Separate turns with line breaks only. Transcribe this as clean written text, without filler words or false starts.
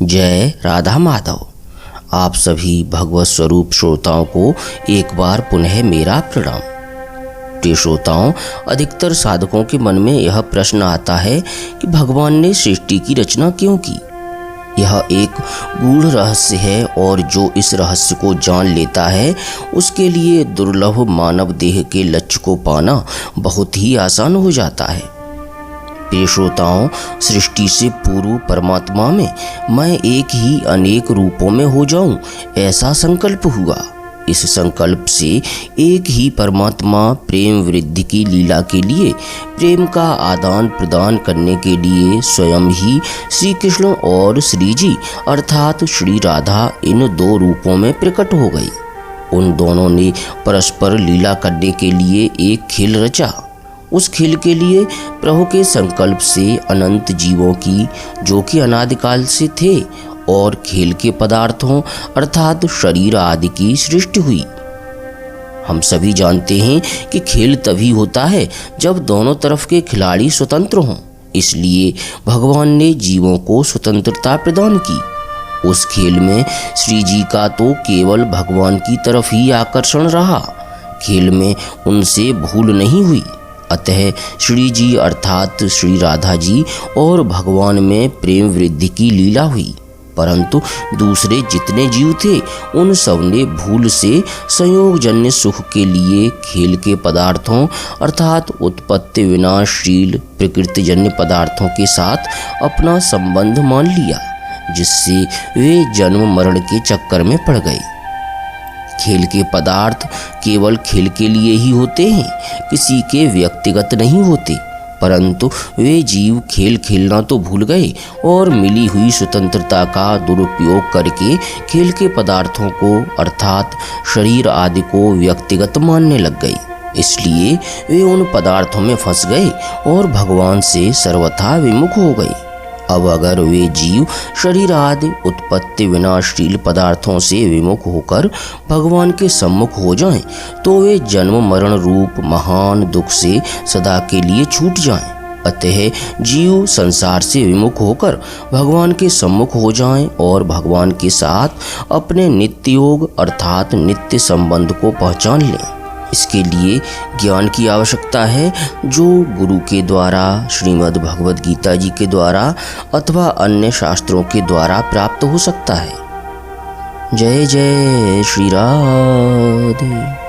जय राधा माधव। आप सभी भगवत स्वरूप श्रोताओं को एक बार पुनः मेरा प्रणाम। प्रिय श्रोताओं, अधिकतर साधकों के मन में यह प्रश्न आता है कि भगवान ने सृष्टि की रचना क्यों की। यह एक गूढ़ रहस्य है और जो इस रहस्य को जान लेता है उसके लिए दुर्लभ मानव देह के लक्ष्य को पाना बहुत ही आसान हो जाता है। प्रिय श्रोताओं, सृष्टि से पूर्व परमात्मा में मैं एक ही अनेक रूपों में हो जाऊं, ऐसा संकल्प हुआ। इस संकल्प से एक ही परमात्मा प्रेम वृद्धि की लीला के लिए, प्रेम का आदान प्रदान करने के लिए स्वयं ही श्री कृष्ण और श्री जी अर्थात श्री राधा इन दो रूपों में प्रकट हो गई। उन दोनों ने परस्पर लीला करने के लिए एक खेल रचा। उस खेल के लिए प्रभु के संकल्प से अनंत जीवों की, जो कि अनादिकाल से थे, और खेल के पदार्थों अर्थात शरीर आदि की सृष्टि हुई। हम सभी जानते हैं कि खेल तभी होता है जब दोनों तरफ के खिलाड़ी स्वतंत्र हों। इसलिए भगवान ने जीवों को स्वतंत्रता प्रदान की। उस खेल में श्री जी का तो केवल भगवान की तरफ ही आकर्षण रहा, खेल में उनसे भूल नहीं हुई। अतः श्री जी अर्थात श्री राधा जी और भगवान में प्रेम वृद्धि की लीला हुई। परंतु दूसरे जितने जीव थे उन सब ने भूल से संयोगजन्य सुख के लिए खेल के पदार्थों अर्थात उत्पत्ति विनाशशील प्रकृतिजन्य पदार्थों के साथ अपना संबंध मान लिया, जिससे वे जन्म मरण के चक्कर में पड़ गए। खेल के पदार्थ केवल खेल के लिए ही होते हैं, किसी के व्यक्तिगत नहीं होते। परंतु वे जीव खेल खेलना तो भूल गए और मिली हुई स्वतंत्रता का दुरुपयोग करके खेल के पदार्थों को अर्थात शरीर आदि को व्यक्तिगत मानने लग गए। इसलिए वे उन पदार्थों में फंस गए और भगवान से सर्वथा विमुख हो गए। अब अगर वे जीव शरीर आदि उत्पत्ति विनाशशील पदार्थों से विमुख होकर भगवान के सम्मुख हो जाएं, तो वे जन्म मरण रूप महान दुख से सदा के लिए छूट जाएं। अतः जीव संसार से विमुख होकर भगवान के सम्मुख हो जाएं और भगवान के साथ अपने नित्य योग अर्थात नित्य संबंध को पहचान लें। इसके लिए ज्ञान की आवश्यकता है, जो गुरु के द्वारा, श्रीमद् भगवद गीता जी के द्वारा अथवा अन्य शास्त्रों के द्वारा प्राप्त हो सकता है। जय जय श्री राधे।